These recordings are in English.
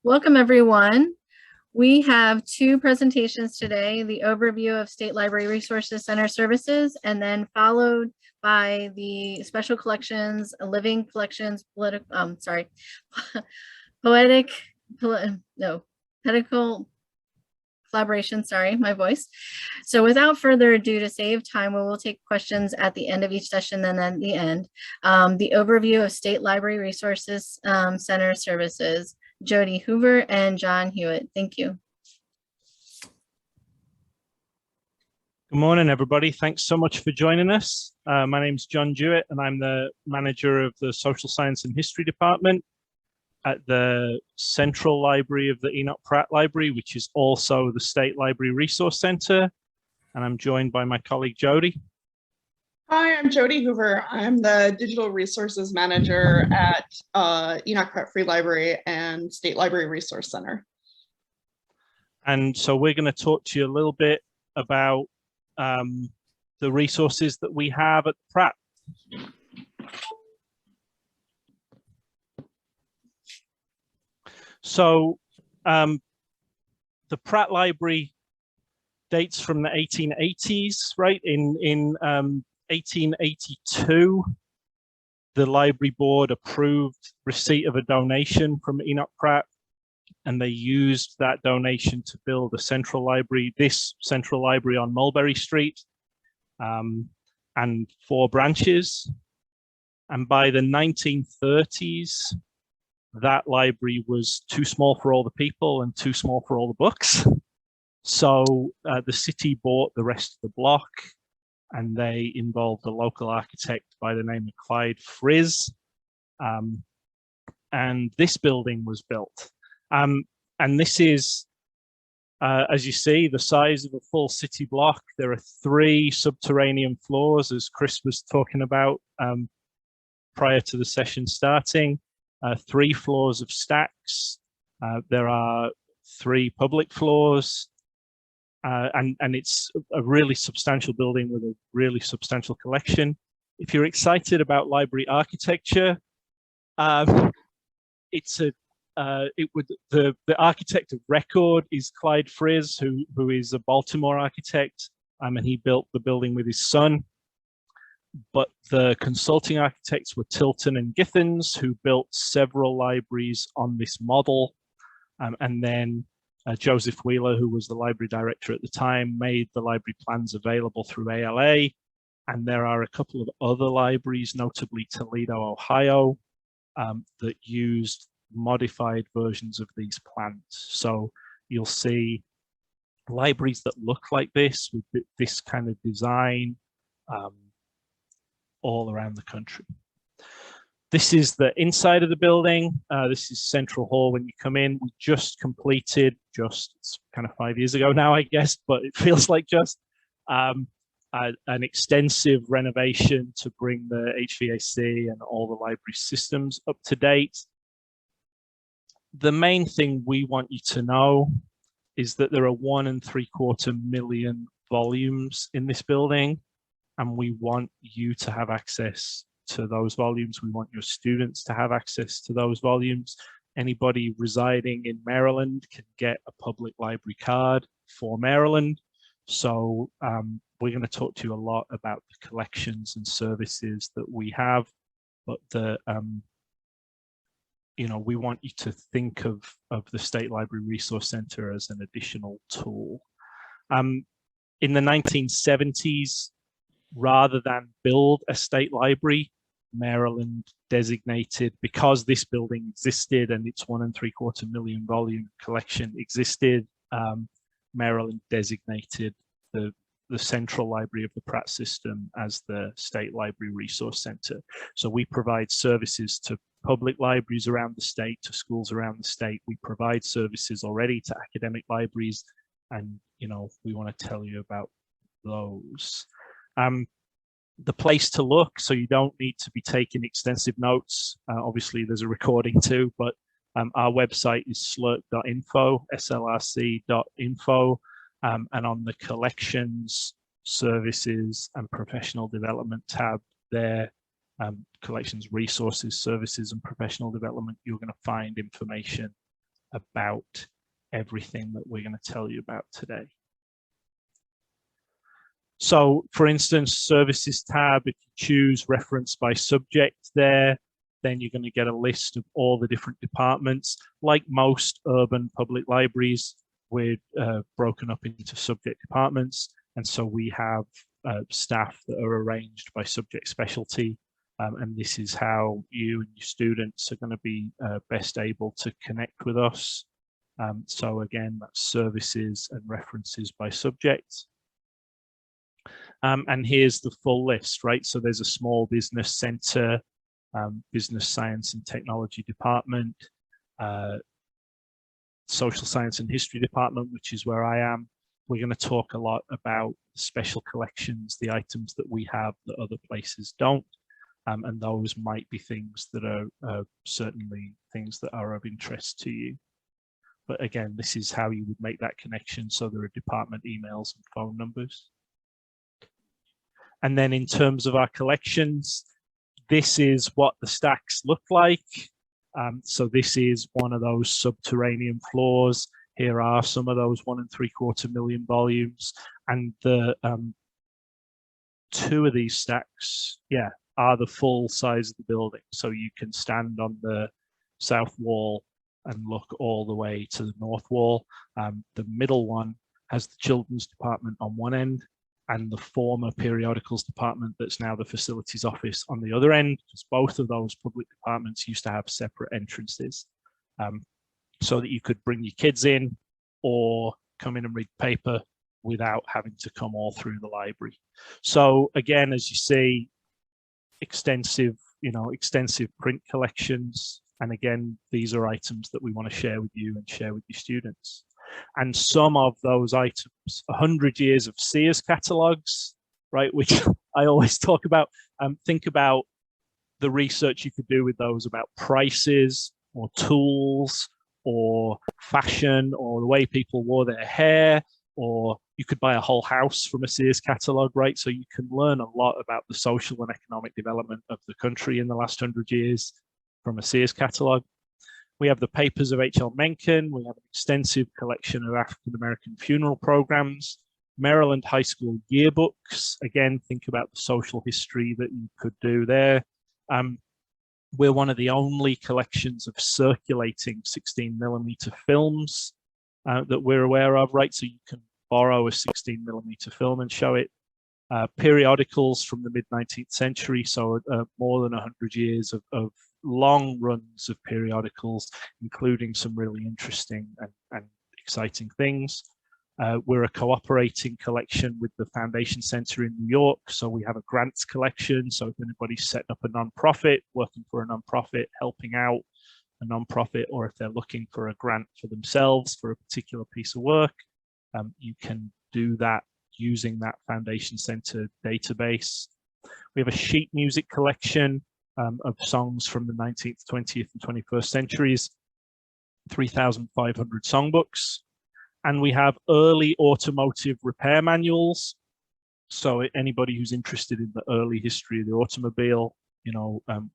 Welcome, everyone. We have two presentations today, the overview of State Library Resources Center services, and then followed by the special collections, living collections, poetical collaboration, sorry, my voice. So without further ado, to save time, we will take questions at the end of each session and then the end. The overview of State Library Resources Center services, Jody Hoover and John Hewitt. Thank you. Good morning, everybody. Thanks so much for joining us. My name is John Hewitt, and I'm the manager of the Social Science and History Department at the Central Library of the Enoch Pratt Library, which is also the State Library Resource Center. And I'm joined by my colleague, Jody. Hi, I'm Jody Hoover. I'm the Digital Resources Manager at Enoch Pratt Free Library and State Library Resource Center. And so we're going to talk to you a little bit about the resources that we have at Pratt. So the Pratt Library dates from the 1880s, right? In 1882, the Library Board approved receipt of a donation from Enoch Pratt, and they used that donation to build a central library, this central library on Mulberry Street, and 4 branches. And by the 1930s, that library was too small for all the people and too small for all the books. So the city bought the rest of the block, and they involved a local architect by the name of Clyde Frizz. And this building was built. And this is, as you see, the size of a full city block. There are 3 subterranean floors, as Chris was talking about prior to the session starting. 3 floors of stacks. There are 3 public floors. And it's a really substantial building with a really substantial collection. If you're excited about library architecture, the architect of record is Clyde Frizz, who is a Baltimore architect, and he built the building with his son. But the consulting architects were Tilton and Githens, who built several libraries on this model, and then Joseph Wheeler, who was the library director at the time, made the library plans available through ALA. And there are a couple of other libraries, notably Toledo, Ohio, that used modified versions of these plans. So you'll see libraries that look like this, with this kind of design, all around the country. This is the inside of the building. This is Central Hall when you come in. We just completed, it's kind of 5 years ago now, I guess, but it feels like just an extensive renovation to bring the HVAC and all the library systems up to date. The main thing we want you to know is that there are 1.75 million volumes in this building, and we want you to have access to those volumes. We want your students to have access to those volumes. Anybody residing in Maryland can get a public library card for Maryland. So we're going to talk to you a lot about the collections and services that we have, but we want you to think of the State Library Resource Center as an additional tool. In the 1970s, rather than build a state library, Maryland designated, because this building existed and its 1.75 million volume collection existed, Maryland designated the Central Library of the Pratt system as the State Library Resource Center. So we provide services to public libraries around the state, to schools around the state. We provide services already to academic libraries, and we want to tell you about those. The place to look, so you don't need to be taking extensive notes. Obviously, there's a recording too, but our website is slrc.info, slrc.info, and on the collections, services, and professional development tab there, collections, resources, services, and professional development, you're going to find information about everything that we're going to tell you about today. So, for instance, services tab, if you choose reference by subject there, then you're going to get a list of all the different departments. Like most urban public libraries, we're broken up into subject departments. And so we have staff that are arranged by subject specialty. And this is how you and your students are going to be best able to connect with us. So again, that's services and references by subject. And here's the full list, right? So there's a small business center, business science and technology department, social science and history department, which is where I am. We're going to talk a lot about special collections, the items that we have that other places don't. And those might be things that are certainly things that are of interest to you. But again, this is how you would make that connection. So there are department emails and phone numbers. And then in terms of our collections, this is what the stacks look like. So this is one of those subterranean floors. Here are some of those 1 3/4 million volumes. And the 2 of these stacks, yeah, are the full size of the building. So you can stand on the south wall and look all the way to the north wall. The middle one has the children's department on one end and the former periodicals department that's now the facilities office on the other end, because both of those public departments used to have separate entrances, so that you could bring your kids in or come in and read paper without having to come all through the library. So again, as you see, extensive print collections. And again, these are items that we want to share with you and share with your students. And some of those items, 100 years of Sears catalogs, right, which I always talk about. Think about the research you could do with those about prices or tools or fashion or the way people wore their hair, or you could buy a whole house from a Sears catalog, right? So you can learn a lot about the social and economic development of the country in the last 100 years from a Sears catalog. We have the papers of H.L. Mencken. We have an extensive collection of African-American funeral programs, Maryland high school yearbooks. Again, think about the social history that you could do there. We're one of the only collections of circulating 16mm films that we're aware of, right? So you can borrow a 16mm film and show it. Periodicals from the mid-19th century, so more than 100 years of long runs of periodicals, including some really interesting and exciting things. We're a cooperating collection with the Foundation Center in New York, so we have a grants collection. So if anybody's setting up a nonprofit, working for a nonprofit, helping out a nonprofit, or if they're looking for a grant for themselves for a particular piece of work, you can do that using that Foundation Center database. We have a sheet music collection of songs from the 19th, 20th, and 21st centuries, 3,500 songbooks. And we have early automotive repair manuals. So anybody who's interested in the early history of the automobile,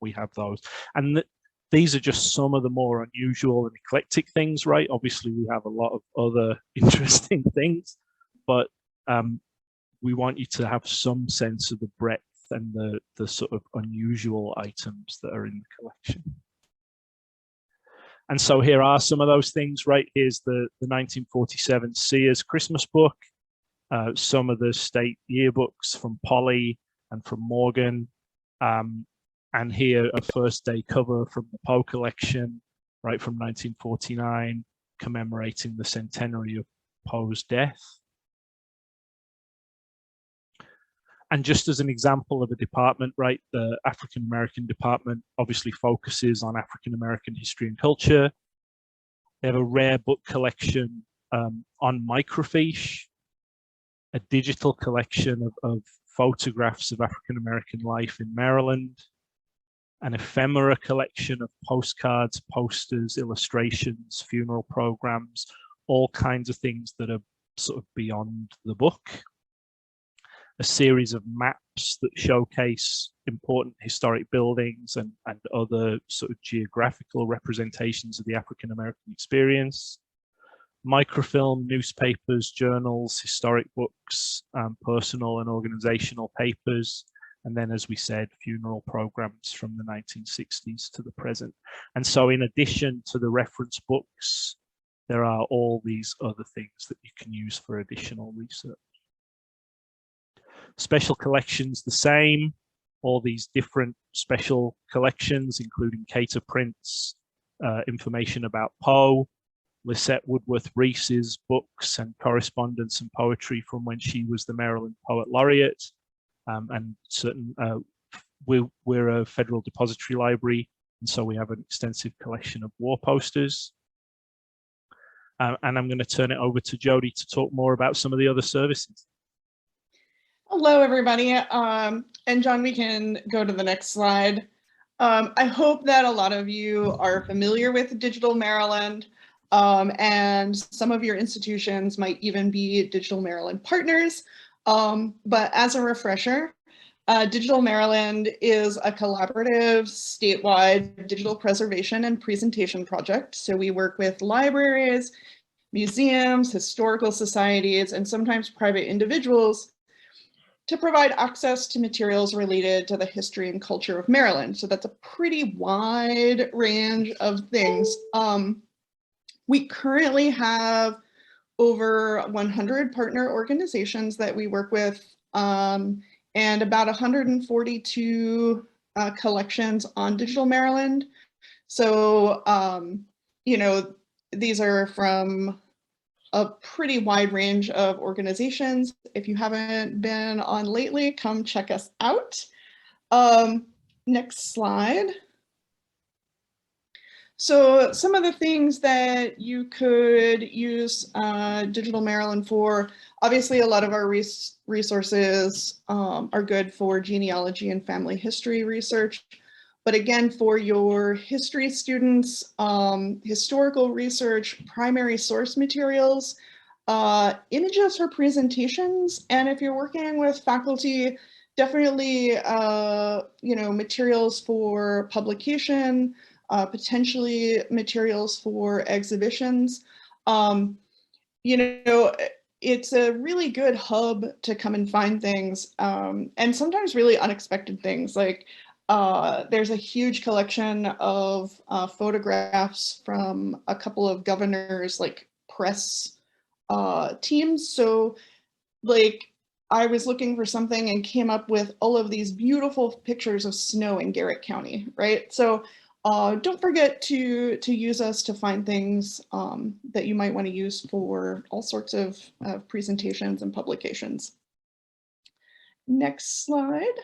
we have those. And these are just some of the more unusual and eclectic things, right? Obviously, we have a lot of other interesting things, but we want you to have some sense of the breadth and the sort of unusual items that are in the collection. And so here are some of those things, right? Here's the 1947 Sears Christmas book, some of the state yearbooks from Polly and from Morgan, and here a first day cover from the Poe collection, right, from 1949, commemorating the centenary of Poe's death. And just as an example of a department, right, the African-American department obviously focuses on African-American history and culture. They have a rare book collection on microfiche, a digital collection of photographs of African-American life in Maryland, an ephemera collection of postcards, posters, illustrations, funeral programs, all kinds of things that are sort of beyond the book. A series of maps maps that showcase important historic buildings and other sort of geographical representations of the African American experience. Microfilm, newspapers, journals, historic books, personal and organizational papers, and then, as we said, funeral programs from the 1960s to the present. And so in addition to the reference books, there are all these other things that you can use for additional research. Special collections, the same, all these different special collections, including Cater prints, information about Poe, Lisette Woodworth Reese's books and correspondence and poetry from when she was the Maryland Poet Laureate, and certain, we're a federal depository library, and so we have an extensive collection of war posters. And I'm going to turn it over to Jody to talk more about some of the other services. Hello, everybody. And John, we can go to the next slide. I hope that a lot of you are familiar with Digital Maryland, and some of your institutions might even be Digital Maryland partners. But as a refresher, Digital Maryland is a collaborative statewide digital preservation and presentation project. So we work with libraries, museums, historical societies, and sometimes private individuals to provide access to materials related to the history and culture of Maryland. So that's a pretty wide range of things. We currently have over 100 partner organizations that we work with, and about 142 collections on Digital Maryland. So, you know, these are from a pretty wide range of organizations. If you haven't been on lately, come check us out. Next slide. So some of the things that you could use Digital Maryland for, obviously a lot of our resources are good for genealogy and family history research. But again, for your history students, historical research, primary source materials, images for presentations, and if you're working with faculty, definitely you know, materials for publication, potentially materials for exhibitions. You know, it's a really good hub to come and find things, and sometimes really unexpected things. Like there's a huge collection of photographs from a couple of governors, like press teams. So like I was looking for something and came up with all of these beautiful pictures of snow in Garrett County, right? So don't forget to use us to find things that you might want to use for all sorts of presentations and publications. Next slide.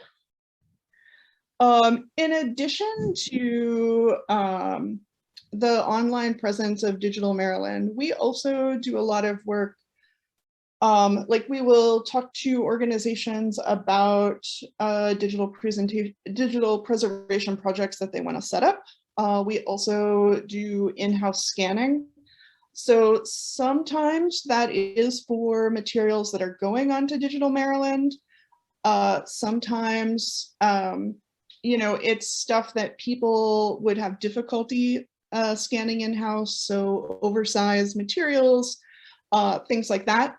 In addition to the online presence of Digital Maryland, we also do a lot of work. Like we will talk to organizations about digital preservation projects that they want to set up. We also do in-house scanning. So sometimes that is for materials that are going onto Digital Maryland. Sometimes, you know, it's stuff that people would have difficulty scanning in-house. So oversized materials, things like that.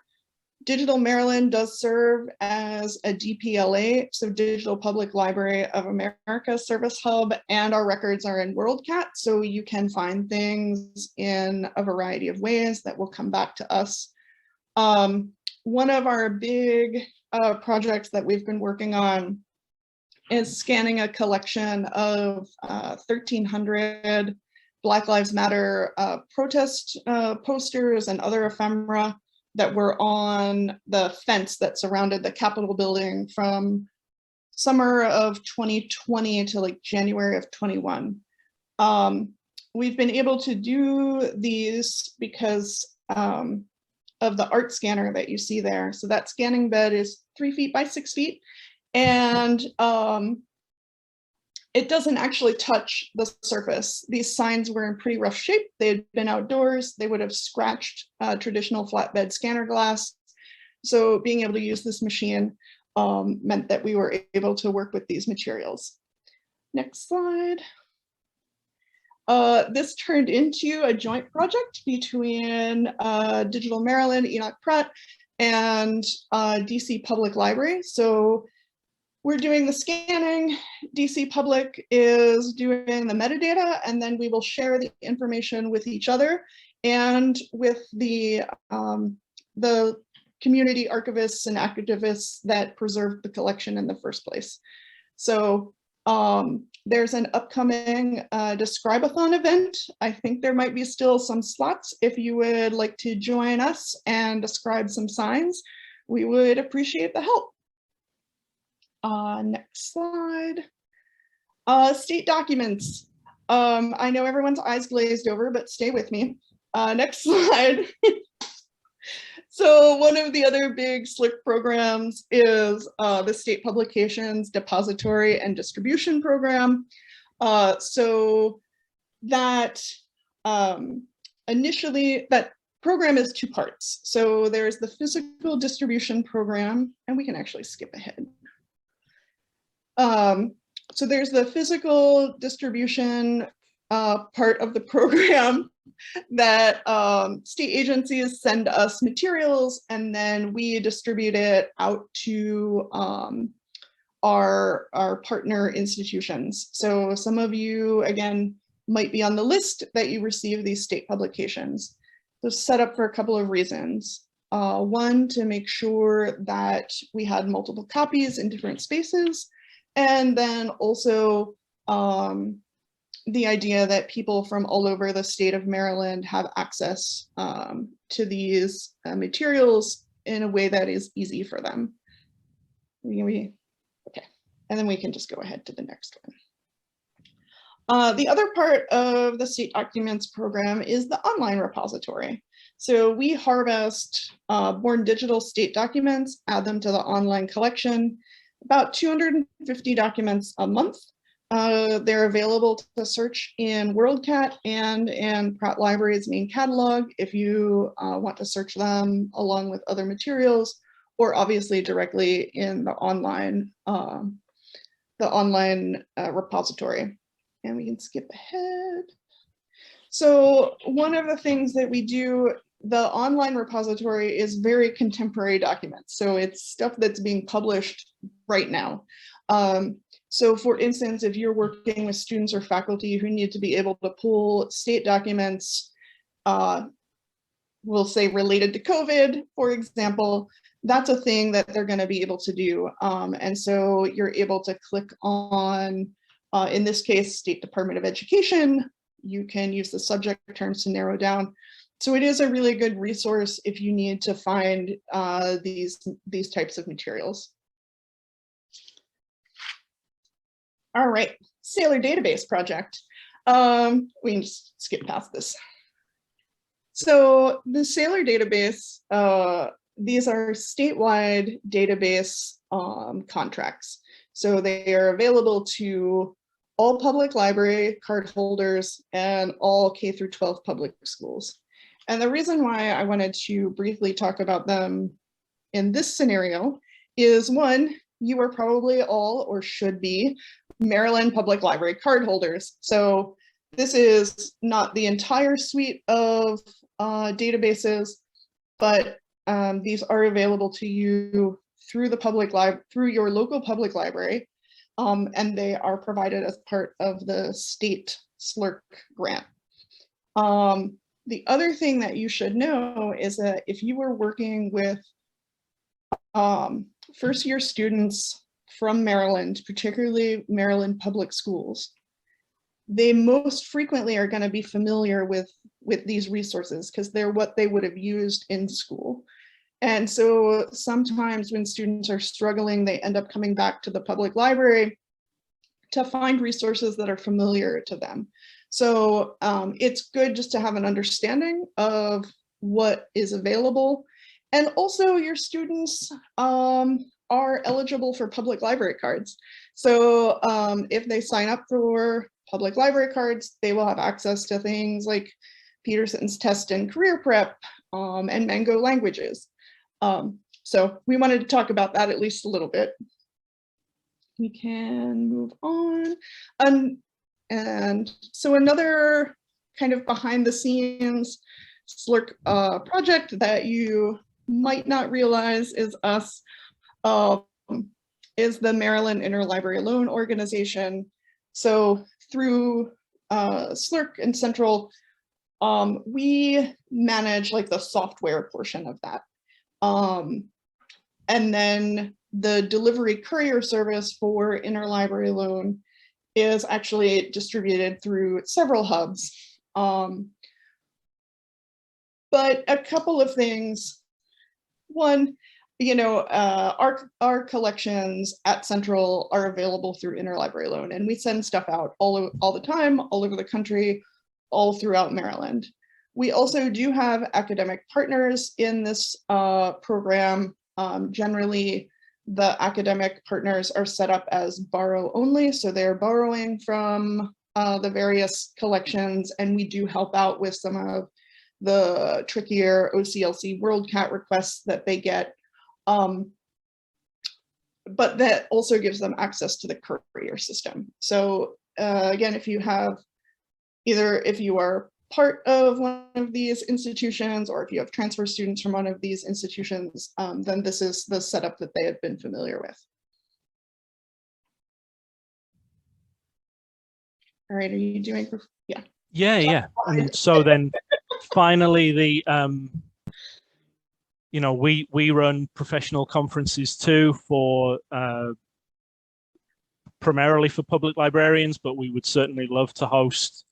Digital Maryland does serve as a DPLA, so Digital Public Library of America service hub, and our records are in WorldCat, so you can find things in a variety of ways that will come back to us. One of our big projects that we've been working on is scanning a collection of 1,300 Black Lives Matter protest posters and other ephemera that were on the fence that surrounded the Capitol building from summer of 2020 to like January of 21. We've been able to do these because of the art scanner that you see there. So that scanning bed is 3 feet by 6 feet, and it doesn't actually touch the surface. These signs were in pretty rough shape. They had been outdoors. They would have scratched traditional flatbed scanner glass. So being able to use this machine, meant that we were able to work with these materials. Next slide. This turned into a joint project between Digital Maryland, Enoch Pratt, and DC Public Library. So we're doing the scanning, DC Public is doing the metadata, and then we will share the information with each other and with the community archivists and activists that preserved the collection in the first place. So there's an upcoming Describe-a-thon event. I think there might be still some slots. If you would like to join us and describe some signs, we would appreciate the help. Next slide. State documents. I know everyone's eyes glazed over, but stay with me. Next slide. So one of the other big SLRC programs is the State Publications Depository and Distribution Program. So that initially, that program is two parts. So there's the physical distribution program, and we can actually skip ahead. So there's the physical distribution part of the program that state agencies send us materials, and then we distribute it out to our partner institutions. So some of you, again, might be on the list that you receive these state publications. So set up for a couple of reasons. One, to make sure that we had multiple copies in different spaces, and then also the idea that people from all over the state of Maryland have access to these materials in a way that is easy for them. Okay, and then we can just go ahead to the next one. The other part of the state documents program is the online repository. So we harvest born digital state documents, add them to the online collection, about 250 documents a month. They're available to search in WorldCat and in Pratt Library's main catalog if you want to search them along with other materials, or obviously directly in the online repository. And we can skip ahead. So one of the things that we do, the online repository is very contemporary documents. So it's stuff that's being published right now. So for instance, if you're working with students or faculty who need to be able to pull state documents, we'll say related to COVID, for example, that's a thing that they're going to be able to do. And so you're able to click on, in this case, State Department of Education. You can use the subject terms to narrow down. So it is a really good resource if you need to find these types of materials. All right, Sailor Database Project. We can just skip past this. So the Sailor Database, these are statewide database contracts. So they are available to all public library card holders and all K through 12 public schools. And the reason why I wanted to briefly talk about them in this scenario is, one, you are probably all, or should be, Maryland Public Library card holders. So this is not the entire suite of databases, but these are available to you through the through your local public library, and they are provided as part of the state SLRC grant. The other thing that you should know is that if you were working with first-year students from Maryland, particularly Maryland public schools, they most frequently are going to be familiar with these resources because they're what they would have used in school. And so sometimes when students are struggling, they end up coming back to the public library to find resources that are familiar to them. So it's good just to have an understanding of what is available. And also your students are eligible for public library cards. So if they sign up for public library cards, they will have access to things like Peterson's Test and Career Prep and Mango Languages. So we wanted to talk about that at least a little bit. We can move on. And so another kind of behind the scenes SLRC project that you might not realize is us, is the Maryland Interlibrary Loan Organization. So through SLRC and Central, we manage like the software portion of that. And then the delivery courier service for interlibrary loan is actually distributed through several hubs. But a couple of things. One, you know, our collections at Central are available through interlibrary loan, and we send stuff out all the time, all over the country, all throughout Maryland. We also do have academic partners in this program. Generally, the academic partners are set up as borrow only, so they're borrowing from the various collections, and we do help out with some of the trickier OCLC WorldCat requests that they get. But that also gives them access to the courier system. So again, if you have if you are part of one of these institutions, or if you have transfer students from one of these institutions, then this is the setup that they have been familiar with. All right, are you doing? Yeah. Yeah. And so then finally, the you know, we run professional conferences too for primarily for public librarians, but we would certainly love to host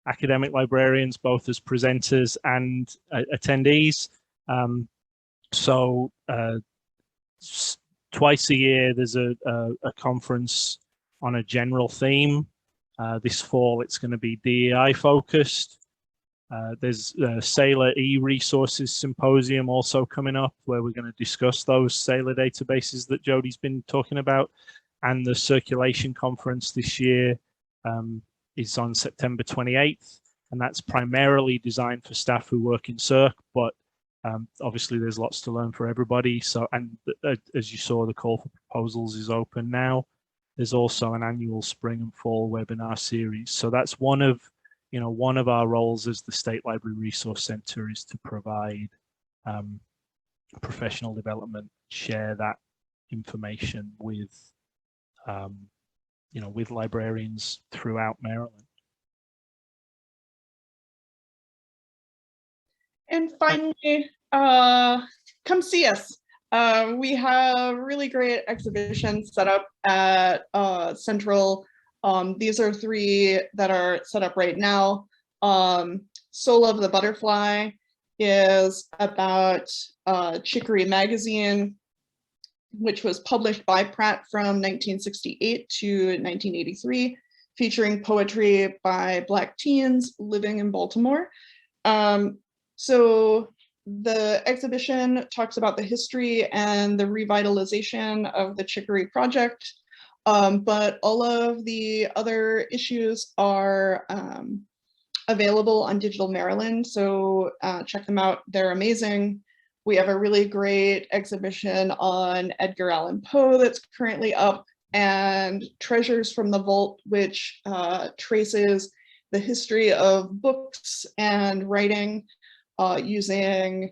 academic librarians, both as presenters and attendees. So twice a year, there's a conference on a general theme. This fall, it's going to be DEI focused. There's a Sailor e-resources symposium also coming up, where we're going to discuss those Sailor databases that Jodi's been talking about. And the circulation conference this year is on September 28th, and that's primarily designed for staff who work in CERC, but obviously there's lots to learn for everybody. So, and as you saw, the call for proposals is open now. There's also an annual spring and fall webinar series. So that's one of our roles as the State Library Resource Center, is to provide professional development, share that information with with librarians throughout Maryland. And finally, come see us. We have really great exhibitions set up at Central. These are 3 that are set up right now. Soul of the Butterfly is about Chicory magazine, which was published by Pratt from 1968 to 1983, featuring poetry by Black teens living in Baltimore. So the exhibition talks about the history and the revitalization of the Chicory project, but all of the other issues are available on Digital Maryland, so check them out, they're amazing. We have a really great exhibition on Edgar Allan Poe that's currently up, and Treasures from the Vault, which traces the history of books and writing using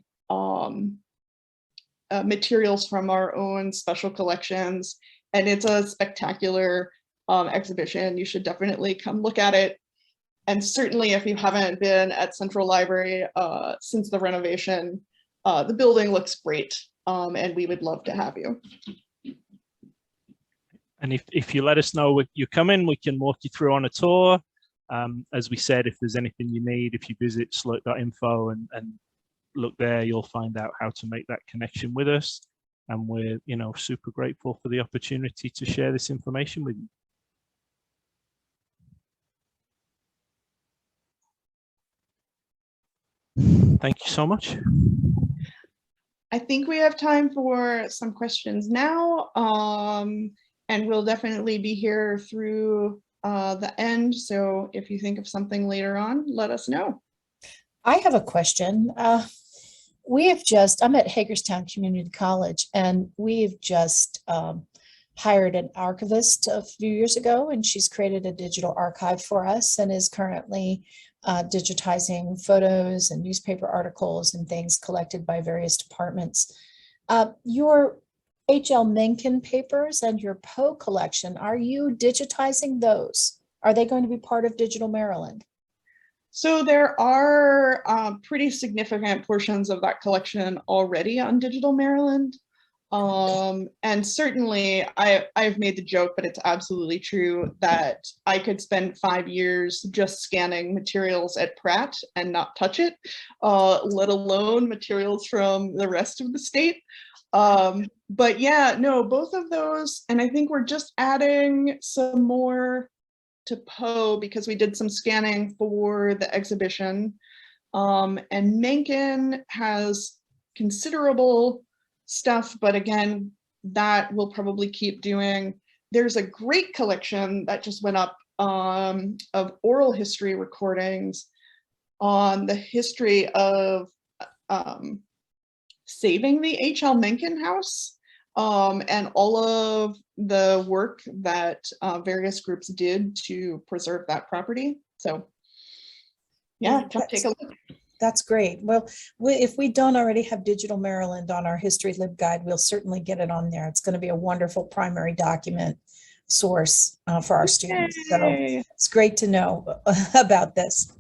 materials from our own special collections. And it's a spectacular exhibition. You should definitely come look at it. And certainly if you haven't been at Central Library since the renovation, the building looks great, and we would love to have you. And if you let us know you're coming, we can walk you through on a tour. As we said, if there's anything you need, if you visit slurk.info and look there, you'll find out how to make that connection with us. And we're, super grateful for the opportunity to share this information with you. Thank you so much. I think we have time for some questions now, and we'll definitely be here through the end. So if you think of something later on, let us know. I have a question. I'm at Hagerstown Community College, and we've just hired an archivist a few years ago, and she's created a digital archive for us and is currently digitizing photos and newspaper articles and things collected by various departments. Your H.L. Mencken papers and your Poe collection, are you digitizing those? Are they going to be part of Digital Maryland? So there are pretty significant portions of that collection already on Digital Maryland. And certainly I've made the joke, but it's absolutely true, that I could spend 5 years just scanning materials at Pratt and not touch it, let alone materials from the rest of the state. But yeah, no, both of those. And I think we're just adding some more to Poe because we did some scanning for the exhibition. And Mencken has considerable stuff, but again, that we'll probably keep doing. There's a great collection that just went up of oral history recordings on the history of saving the H.L. Mencken house. And all of the work that various groups did to preserve that property. So yeah, take a look. That's great. Well, if we don't already have Digital Maryland on our History LibGuide, we'll certainly get it on there. It's going to be a wonderful primary document source for our students. So it's great to know about this.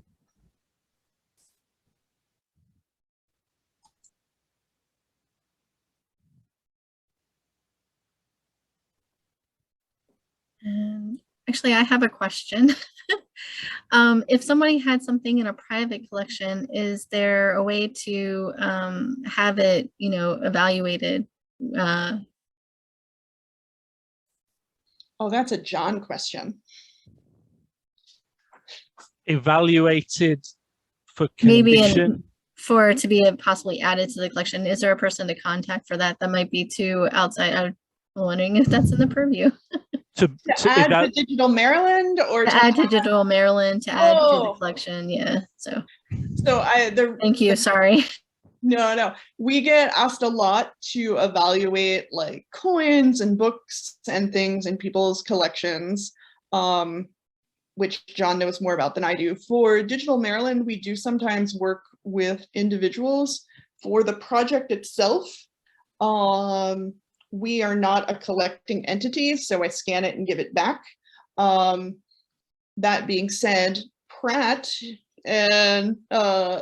Actually, I have a question. If somebody had something in a private collection, is there a way to have it, evaluated? Oh, that's a John question. Evaluated for Maybe condition? for it to be possibly added to the collection. Is there a person to contact for that? That might be too outside. I'm wondering if that's in the purview. To add to Digital Maryland, or to add to Digital Maryland, to add to the collection. Yeah. So thank you. Sorry. No, we get asked a lot to evaluate like coins and books and things in people's collections, which John knows more about than I do. For Digital Maryland, we do sometimes work with individuals for the project itself. We are not a collecting entity, so I scan it and give it back. That being said, Pratt and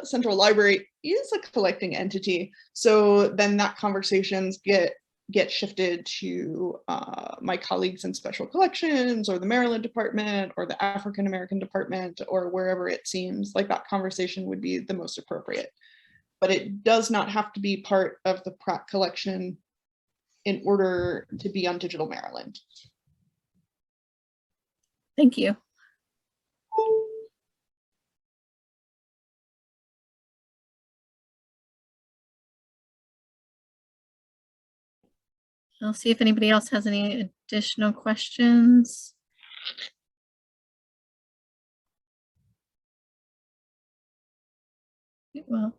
Central Library is a collecting entity, so then that conversations get shifted to my colleagues in special collections, or the Maryland department, or the African American department, or wherever it seems like that conversation would be the most appropriate. But it does not have to be part of the Pratt collection in order to be on Digital Maryland. Thank you. I'll see if anybody else has any additional questions. Well,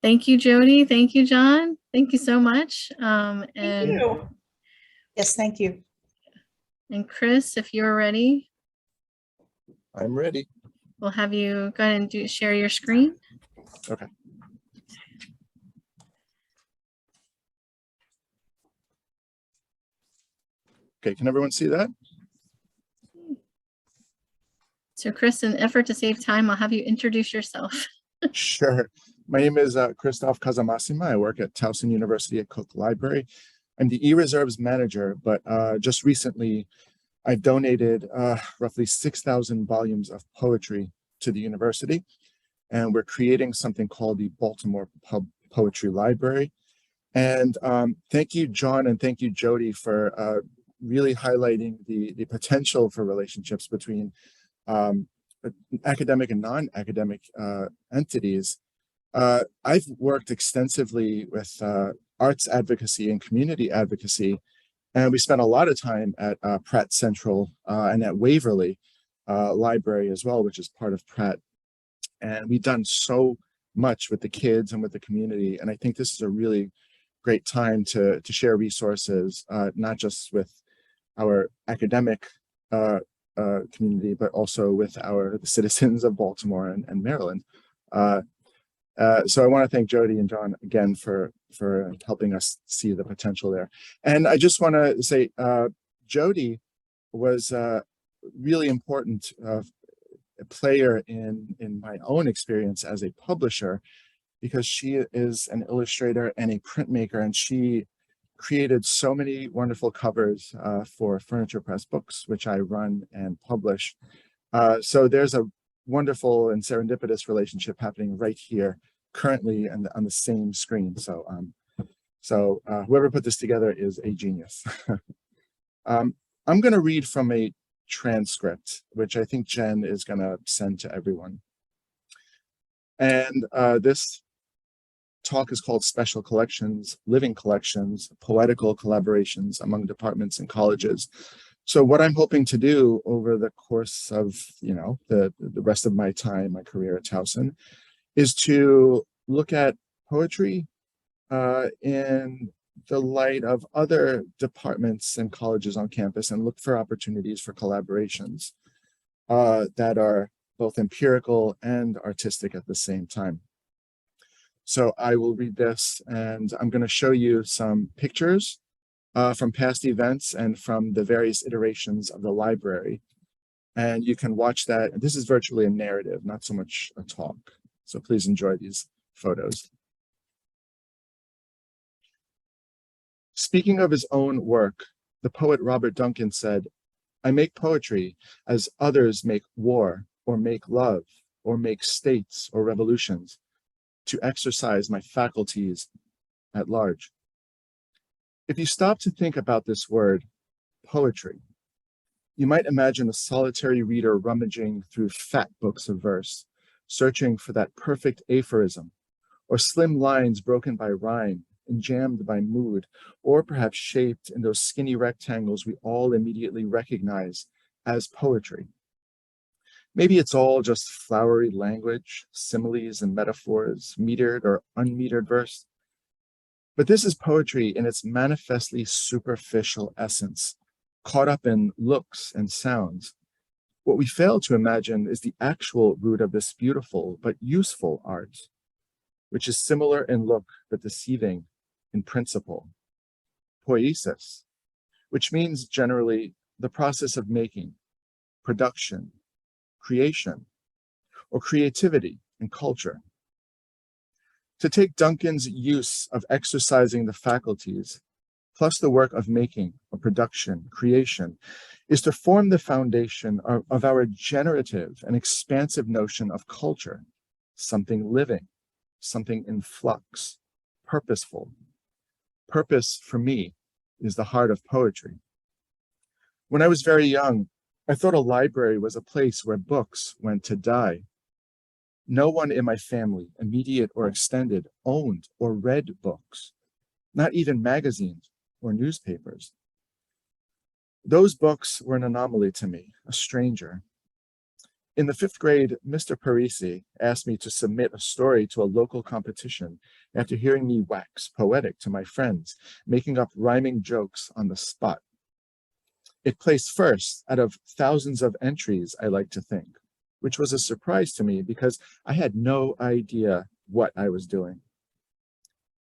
thank you, Jody. Thank you, John. Thank you so much. Thank you. Yes, thank you. And Chris, if you're ready. I'm ready. We'll have you go ahead and share your screen. Okay. Okay, can everyone see that? So Chris, in an effort to save time, I'll have you introduce yourself. Sure. My name is Christoph Kazamasima. I work at Towson University at Cook Library. I'm the e-reserves manager, but just recently I've donated roughly 6,000 volumes of poetry to the university. And we're creating something called the Baltimore Poetry Library. And thank you, John, and thank you, Jody, for really highlighting the potential for relationships between academic and non-academic entities. I've worked extensively with arts advocacy and community advocacy, and we spent a lot of time at Pratt Central and at Waverly Library as well, which is part of Pratt. And we've done so much with the kids and with the community. And I think this is a really great time to share resources, not just with our academic community, but also with the citizens of Baltimore and Maryland. So I want to thank Jody and John again for helping us see the potential there. And I just want to say, Jody was really important a player in my own experience as a publisher, because she is an illustrator and a printmaker, and she created so many wonderful covers for Furniture Press books, which I run and publish. So there's a wonderful and serendipitous relationship happening right here currently and on the same screen. So whoever put this together is a genius. I'm going to read from a transcript, which I think Jen is going to send to everyone. And this talk is called Special Collections, Living Collections, Poetical Collaborations Among Departments and Colleges. So what I'm hoping to do over the course of, the rest of my time, my career at Towson, is to look at poetry in the light of other departments and colleges on campus, and look for opportunities for collaborations that are both empirical and artistic at the same time. So I will read this, and I'm going to show you some pictures from past events and from the various iterations of the library. And you can watch that. This is virtually a narrative, not so much a talk. So please enjoy these photos. Speaking of his own work, the poet Robert Duncan said, "I make poetry as others make war, or make love, or make states or revolutions, to exercise my faculties at large." If you stop to think about this word, poetry, you might imagine a solitary reader rummaging through fat books of verse, searching for that perfect aphorism, or slim lines broken by rhyme and jammed by mood, or perhaps shaped in those skinny rectangles we all immediately recognize as poetry. Maybe it's all just flowery language, similes and metaphors, metered or unmetered verse. But this is poetry in its manifestly superficial essence, caught up in looks and sounds. What we fail to imagine is the actual root of this beautiful but useful art, which is similar in look but deceiving in principle. Poiesis, which means generally the process of making, production, creation, or creativity and culture. To take Duncan's use of exercising the faculties, plus the work of making, or production, creation, is to form the foundation of our generative and expansive notion of culture, something living, something in flux, purposeful. Purpose, for me, is the heart of poetry. When I was very young, I thought a library was a place where books went to die. No one in my family, immediate or extended, owned or read books, not even magazines or newspapers. Those books were an anomaly to me, a stranger. In the 5th grade, Mr. Parisi asked me to submit a story to a local competition after hearing me wax poetic to my friends, making up rhyming jokes on the spot. It placed first out of thousands of entries, I like to think, which was a surprise to me because I had no idea what I was doing.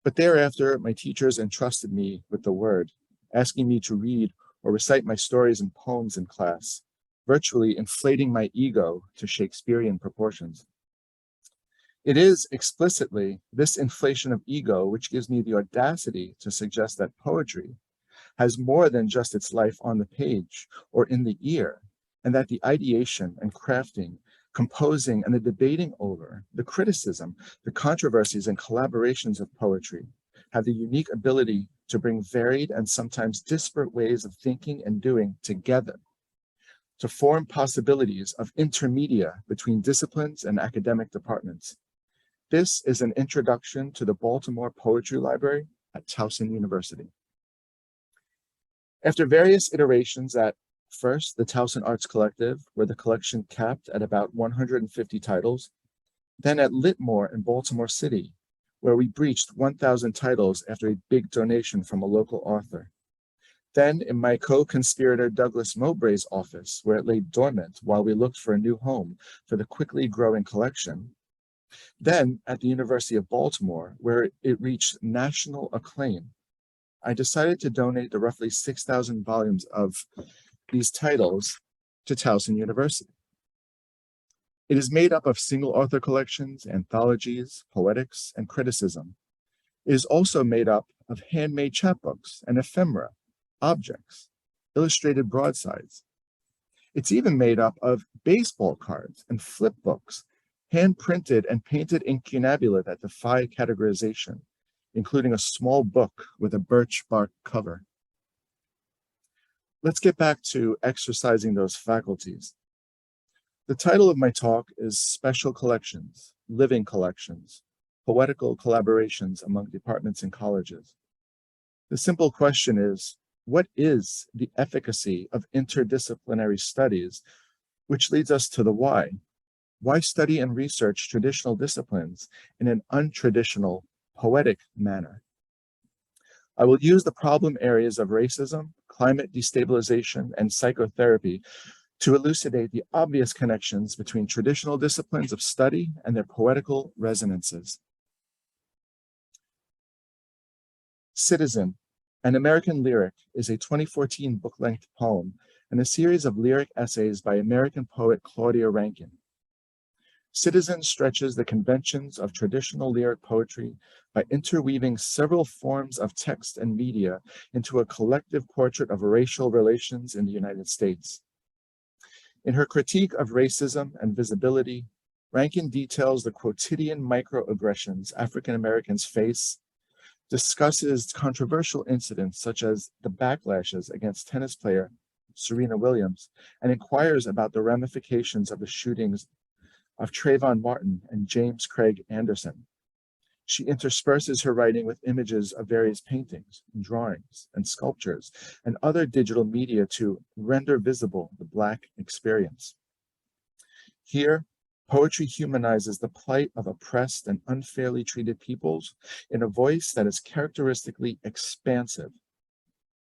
But thereafter, my teachers entrusted me with the word, asking me to read or recite my stories and poems in class, virtually inflating my ego to Shakespearean proportions. It is explicitly this inflation of ego which gives me the audacity to suggest that poetry has more than just its life on the page or in the ear, and that the ideation and crafting, composing and the debating over, the criticism, the controversies and collaborations of poetry have the unique ability to bring varied and sometimes disparate ways of thinking and doing together, to form possibilities of intermedia between disciplines and academic departments. This is an introduction to the Baltimore Poetry Library at Towson University. After various iterations at first the Towson Arts Collective, where the collection capped at about 150 titles, then at Litmore in Baltimore City, where we breached 1,000 titles after a big donation from a local author. Then in my co-conspirator Douglas Mowbray's office, where it lay dormant while we looked for a new home for the quickly growing collection. Then at the University of Baltimore, where it reached national acclaim. I decided to donate the roughly 6,000 volumes of these titles to Towson University. It is made up of single author collections, anthologies, poetics, and criticism. It is also made up of handmade chapbooks and ephemera, objects, illustrated broadsides. It's even made up of baseball cards and flip books, hand-printed and painted incunabula that defy categorization, including a small book with a birch bark cover. Let's get back to exercising those faculties. The title of my talk is Special Collections, Living Collections, Poetical Collaborations Among Departments and Colleges. The simple question is, what is the efficacy of interdisciplinary studies, which leads us to the why? Why study and research traditional disciplines in an untraditional, poetic manner? I will use the problem areas of racism, climate destabilization, and psychotherapy to elucidate the obvious connections between traditional disciplines of study and their poetical resonances. Citizen, an American Lyric, is a 2014 book-length poem and a series of lyric essays by American poet Claudia Rankine. Citizen stretches the conventions of traditional lyric poetry by interweaving several forms of text and media into a collective portrait of racial relations in the United States. In her critique of racism and visibility, Rankine details the quotidian microaggressions African Americans face, discusses controversial incidents such as the backlashes against tennis player Serena Williams, and inquires about the ramifications of the shootings of Trayvon Martin and James Craig Anderson. She intersperses her writing with images of various paintings, drawings, and sculptures, and other digital media to render visible the Black experience. Here, poetry humanizes the plight of oppressed and unfairly treated peoples in a voice that is characteristically expansive.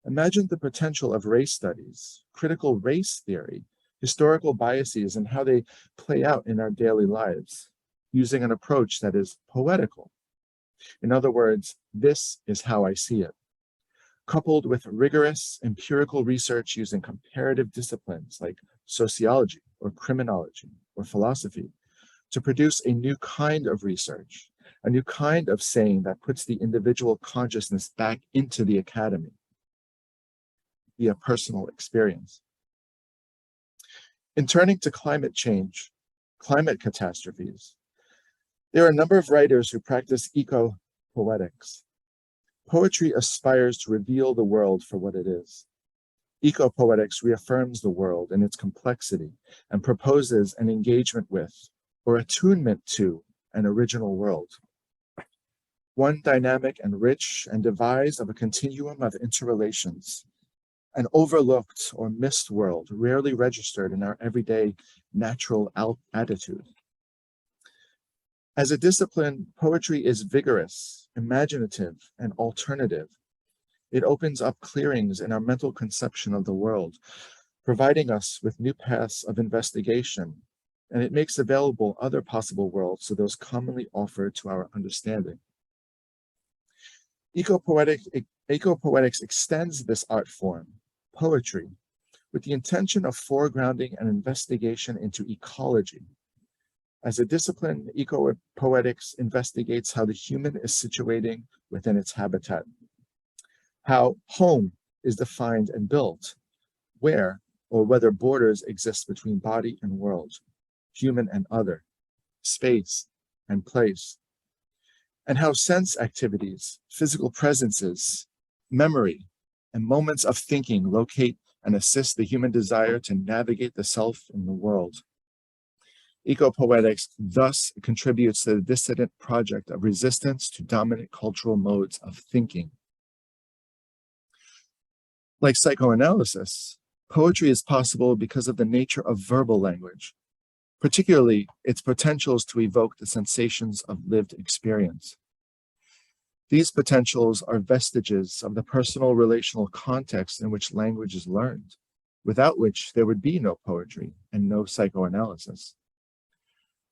Imagine the potential of race studies, critical race theory, historical biases, and how they play out in our daily lives, using an approach that is poetical. In other words, this is how I see it. Coupled with rigorous empirical research using comparative disciplines like sociology or criminology or philosophy to produce a new kind of research, a new kind of saying that puts the individual consciousness back into the academy via personal experience. In turning to climate change, climate catastrophes, there are a number of writers who practice eco-poetics. Poetry aspires to reveal the world for what it is. Eco-poetics reaffirms the world in its complexity and proposes an engagement with, or attunement to, an original world. One dynamic and rich and devised of a continuum of interrelations, an overlooked or missed world rarely registered in our everyday natural attitude. As a discipline, poetry is vigorous, imaginative, and alternative. It opens up clearings in our mental conception of the world, providing us with new paths of investigation, and it makes available other possible worlds to those commonly offered to our understanding. Eco-poetics extends this art form, poetry, with the intention of foregrounding an investigation into ecology. As a discipline, eco-poetics investigates how the human is situating within its habitat, how home is defined and built, where or whether borders exist between body and world, human and other, space and place, and how sense activities, physical presences, memory, and moments of thinking locate and assist the human desire to navigate the self in the world. Eco-poetics thus contributes to the dissident project of resistance to dominant cultural modes of thinking. Like psychoanalysis, poetry is possible because of the nature of verbal language. particularly its potentials to evoke the sensations of lived experience. These potentials are vestiges of the personal relational context in which language is learned, without which there would be no poetry and no psychoanalysis.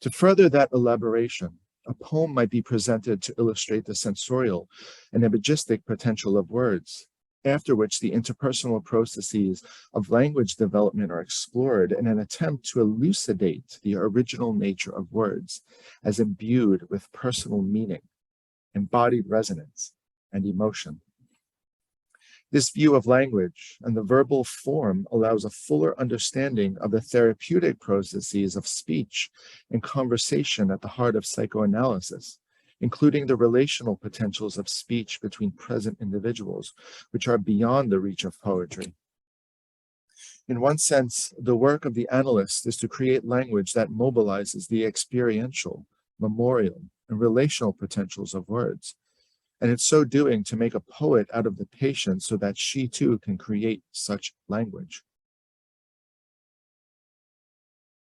To further that elaboration, a poem might be presented to illustrate the sensorial and imagistic potential of words, after which the interpersonal processes of language development are explored in an attempt to elucidate the original nature of words as imbued with personal meaning, embodied resonance, and emotion. This view of language and the verbal form allows a fuller understanding of the therapeutic processes of speech and conversation at the heart of psychoanalysis, including the relational potentials of speech between present individuals, which are beyond the reach of poetry. In one sense, the work of the analyst is to create language that mobilizes the experiential, memorial, and relational potentials of words, and in so doing to make a poet out of the patient so that she too can create such language.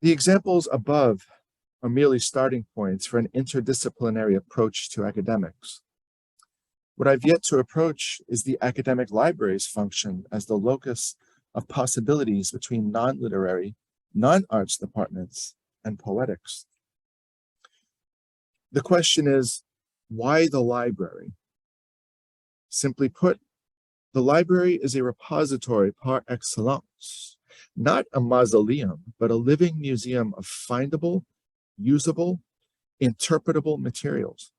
The examples above are merely starting points for an interdisciplinary approach to academics. What I've yet to approach is the academic library's function as the locus of possibilities between non-literary, non-arts departments, and poetics. The question is, why the library? Simply put, the library is a repository par excellence, not a mausoleum, but a living museum of findable, usable, interpretable materials.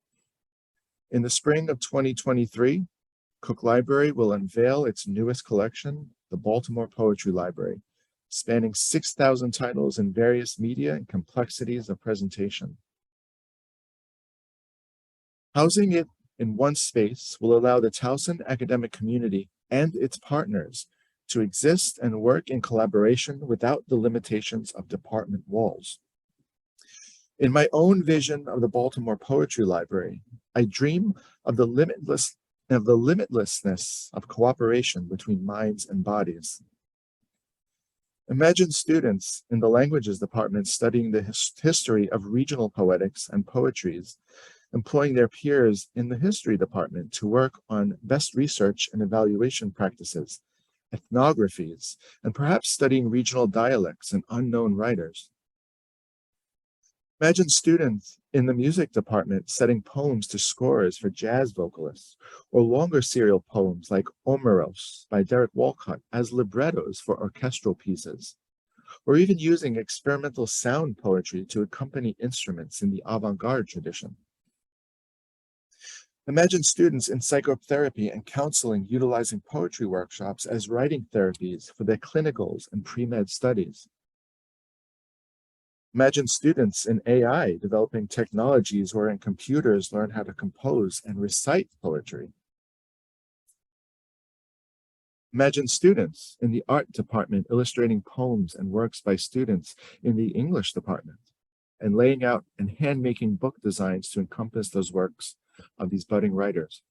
In the spring of 2023, Cook Library will unveil its newest collection, the Baltimore Poetry Library, spanning 6,000 titles in various media and complexities of presentation. Housing it in one space will allow the Towson academic community and its partners to exist and work in collaboration without the limitations of department walls. In my own vision of the Baltimore Poetry Library, I dream of the limitlessness of cooperation between minds and bodies. Imagine students in the languages department studying the history of regional poetics and poetries, employing their peers in the history department to work on best research and evaluation practices, ethnographies, and perhaps studying regional dialects and unknown writers. Imagine students in the music department setting poems to scores for jazz vocalists, or longer serial poems like Omeros by Derek Walcott as librettos for orchestral pieces, or even using experimental sound poetry to accompany instruments in the avant-garde tradition. Imagine students in psychotherapy and counseling utilizing poetry workshops as writing therapies for their clinicals and pre-med studies. Imagine students in AI developing technologies wherein computers learn how to compose and recite poetry. Imagine students in the art department illustrating poems and works by students in the English department and laying out and hand-making book designs to encompass those works of these budding writers.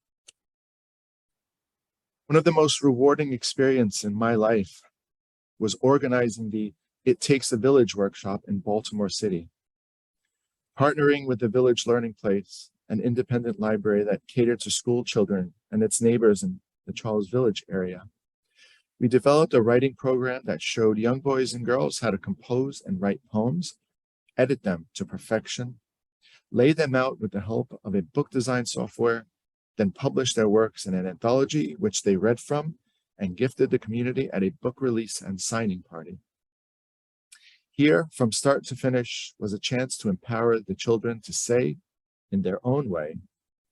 One of the most rewarding experiences in my life was organizing the It Takes a Village workshop in Baltimore City. Partnering with the Village Learning Place, an independent library that catered to school children and its neighbors in the Charles Village area, we developed a writing program that showed young boys and girls how to compose and write poems, edit them to perfection, lay them out with the help of a book design software, then publish their works in an anthology which they read from and gifted the community at a book release and signing party. Here, from start to finish, was a chance to empower the children to say, in their own way,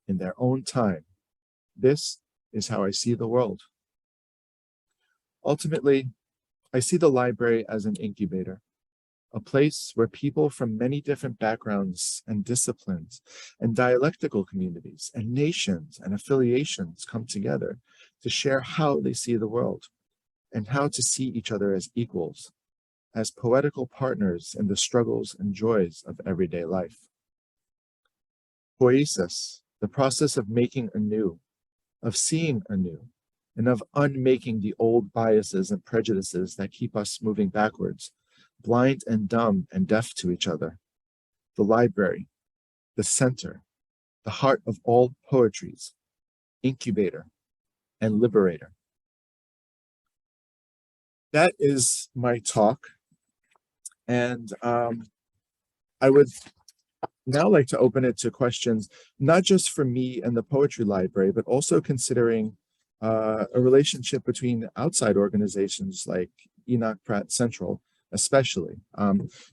in their own time, "This is how I see the world." Ultimately, I see the library as an incubator, a place where people from many different backgrounds and disciplines and dialectical communities and nations and affiliations come together to share how they see the world and how to see each other as equals, as poetical partners in the struggles and joys of everyday life. Poiesis, the process of making anew, of seeing anew, and of unmaking the old biases and prejudices that keep us moving backwards, blind and dumb and deaf to each other, the library, the center, the heart of all poetries, incubator and liberator. That is my talk. And I would now like to open it to questions, not just for me and the Poetry Library, but also considering a relationship between outside organizations like Enoch, Pratt, Central, especially.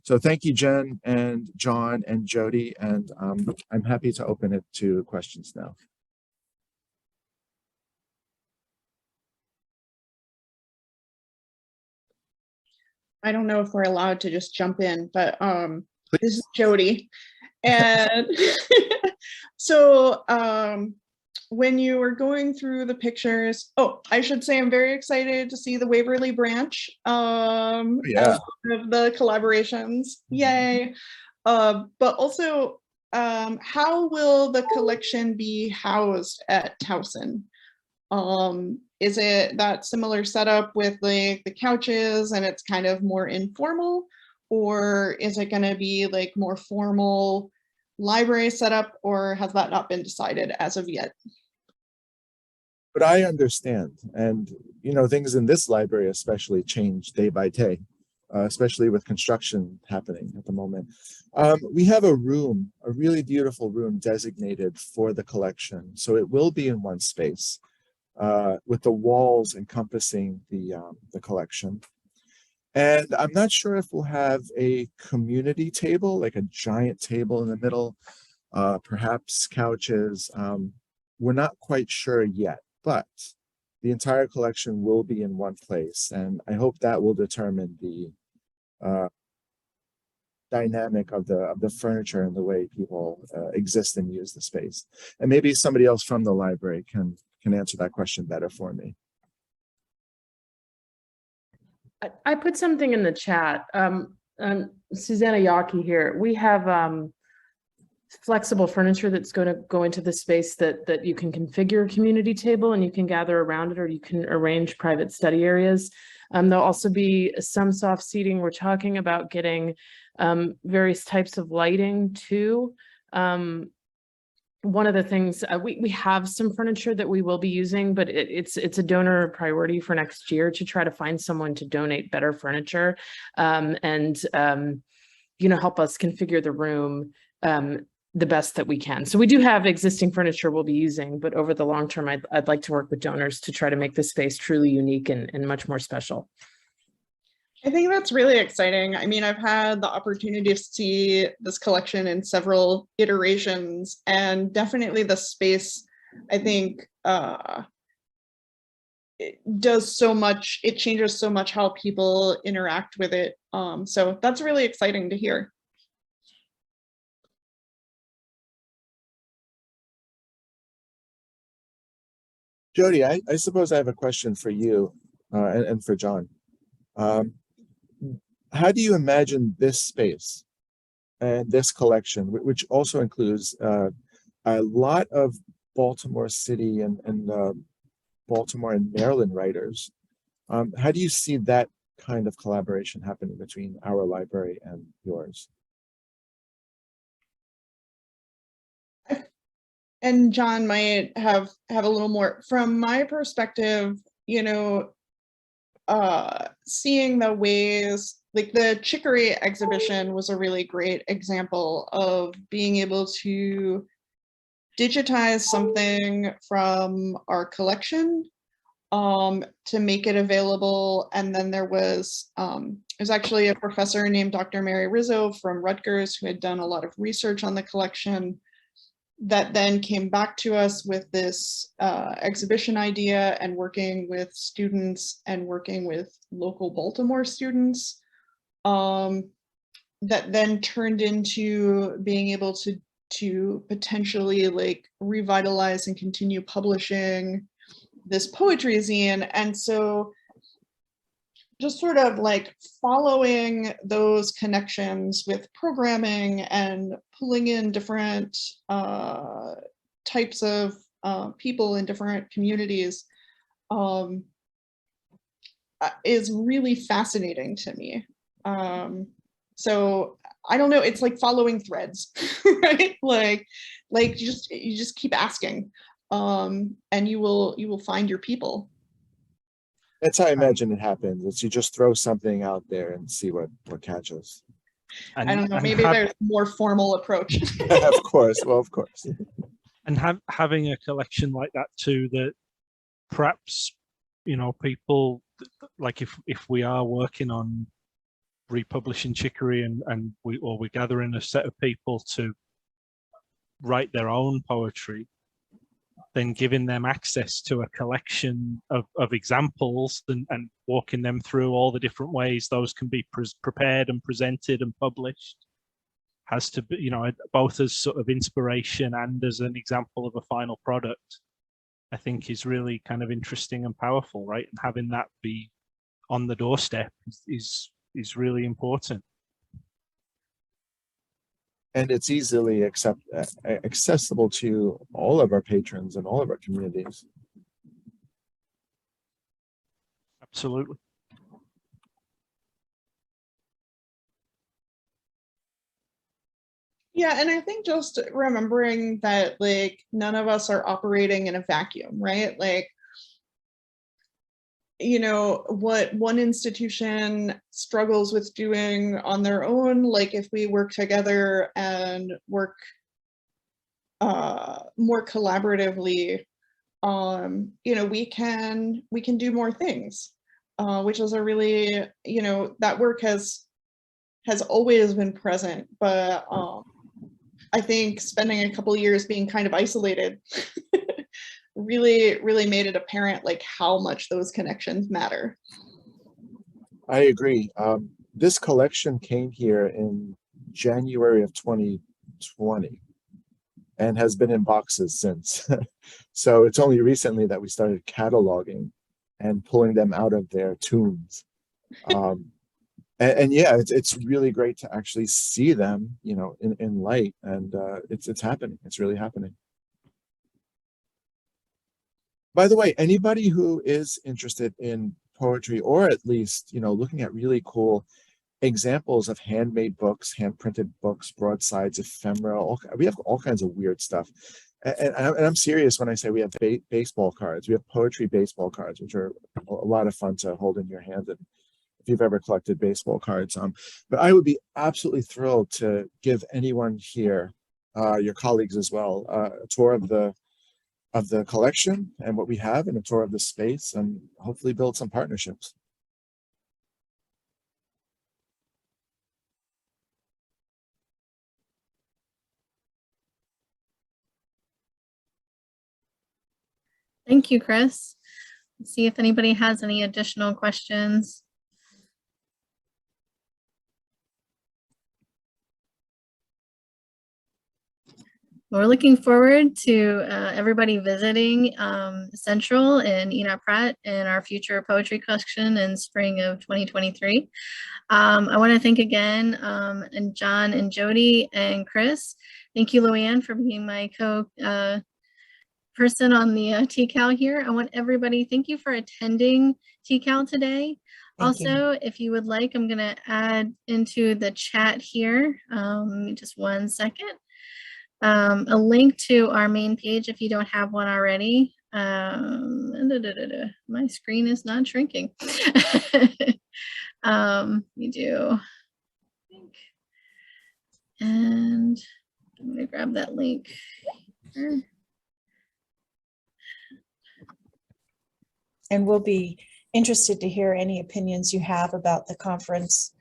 So thank you, Jen and John and Jody, and I'm happy to open it to questions now. I don't know if we're allowed to just jump in, but this is Jody. And so when you were going through the pictures, oh, I should say I'm very excited to see the Waverly branch Yeah. of the collaborations. Yay. But also, how will the collection be housed at Towson? Is it that similar setup with like the couches and it's kind of more informal, or is it going to be like more formal library setup, or has that not been decided as of yet? But I understand, and you know, things in this library especially change day by day, especially with construction happening at the moment. We have a room, a really beautiful room designated for the collection, so it will be in one space. With the walls encompassing the collection. And I'm not sure if we'll have a community table, like a giant table in the middle, perhaps couches. We're not quite sure yet, but the entire collection will be in one place. And I hope that will determine the dynamic of the furniture and the way people exist and use the space. And maybe somebody else from the library can answer that question better for me. I put something in the chat. Susanna Yaki here. We have flexible furniture that's going to go into the space that you can configure a community table and you can gather around it, or you can arrange private study areas. There'll also be some soft seating. We're talking about getting various types of lighting too. One of the things we have some furniture that we will be using, but it's a donor priority for next year to try to find someone to donate better furniture and help us configure the room the best that we can. So we do have existing furniture we'll be using, but over the long term, I'd like to work with donors to try to make this space truly unique and much more special. I think that's really exciting. I mean, I've had the opportunity to see this collection in several iterations, and definitely the space, I think, it does so much, it changes so much how people interact with it. So that's really exciting to hear. Jody, I suppose I have a question for you and for John. How do you imagine this space and this collection, which also includes a lot of Baltimore City and Baltimore and Maryland writers? How do you see that kind of collaboration happening between our library and yours? And John might have a little more. From my perspective, seeing the ways, like the Chicory exhibition was a really great example of being able to digitize something from our collection to make it available. And then there's actually a professor named Dr. Mary Rizzo from Rutgers who had done a lot of research on the collection that then came back to us with this exhibition idea, and working with students and working with local Baltimore students, that then turned into being able to potentially like revitalize and continue publishing this poetry zine. And so just sort of like following those connections with programming and pulling in different types of people in different communities is really fascinating to me. So I don't know, it's like following threads, right? Like you just keep asking, and you will find your people. That's how I imagine it happens. It's you just throw something out there and see what catches. I don't know, maybe there's a more formal approach. Of course, well, of course. And having a collection like that too, that perhaps, you know, people like if we are working on republishing Chicory and we're gathering a set of people to write their own poetry, then giving them access to a collection of examples and walking them through all the different ways those can be prepared and presented and published has to be, you know, both as sort of inspiration and as an example of a final product, I think is really kind of interesting and powerful, right? And having that be on the doorstep is really important. And it's easily accessible to all of our patrons and all of our communities. Absolutely. Yeah, and I think just remembering that like none of us are operating in a vacuum, right? Like, you know, what one institution struggles with doing on their own, like if we work together and work more collaboratively, you know, we can do more things, which is a really, you know, that work has always been present, but I think spending a couple of years being kind of isolated really made it apparent like how much those connections matter. I agree. This collection came here in January of 2020 and has been in boxes since. So it's only recently that we started cataloging and pulling them out of their tombs. And yeah, it's really great to actually see them, you know, in light, and it's happening. It's really happening. By the way, anybody who is interested in poetry, or at least, you know, looking at really cool examples of handmade books, hand-printed books, broadsides, ephemera, we have all kinds of weird stuff. And I'm serious when I say we have baseball cards. We have poetry baseball cards, which are a lot of fun to hold in your hand. And if you've ever collected baseball cards, but I would be absolutely thrilled to give anyone here, your colleagues as well, a tour of the collection and what we have, and a tour of the space, and hopefully build some partnerships. Thank you, Chris. Let's see if anybody has any additional questions. We're looking forward to everybody visiting Central and Enoch Pratt in our future poetry collection in spring of 2023. I want to thank again and John and Jody and Chris. Thank you, Luann, for being my person on the TCAL here. I want everybody, thank you for attending TCAL today. Also, if you would like, I'm going to add into the chat here, just 1 second. A link to our main page if you don't have one already. My screen is not shrinking. We do. And I'm going to grab that link here. And we'll be interested to hear any opinions you have about the conference.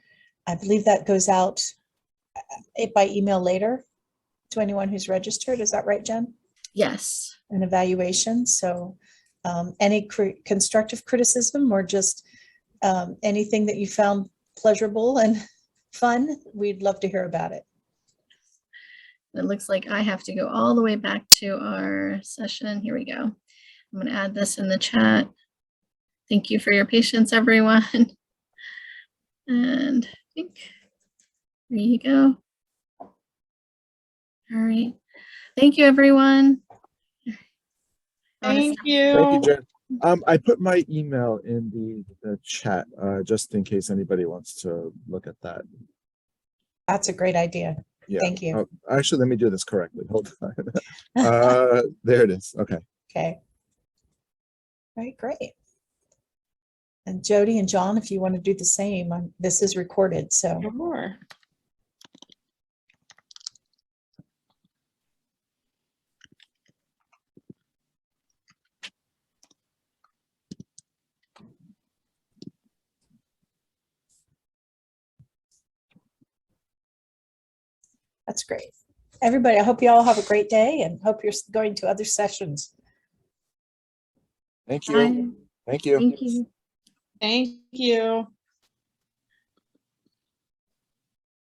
I believe that goes out by email later to anyone who's registered. Is that right, Jen? Yes. An evaluation. So any constructive criticism or just anything that you found pleasurable and fun, we'd love to hear about it. It looks like I have to go all the way back to our session. Here we go. I'm going to add this in the chat. Thank you for your patience, everyone. And I think there you go. All right. Thank you, everyone. Thank you. Thank you, Jen. I put my email in the chat, just in case anybody wants to look at that. That's a great idea. Yeah. Thank you. Actually, let me do this correctly. Hold on. There it is. Okay. Okay. Right, great. And Jody and John, if you want to do the same, this is recorded, so. Sure. That's great. Everybody, I hope you all have a great day and hope you're going to other sessions. Thank you. Bye. Thank you. Thank you. Thank you.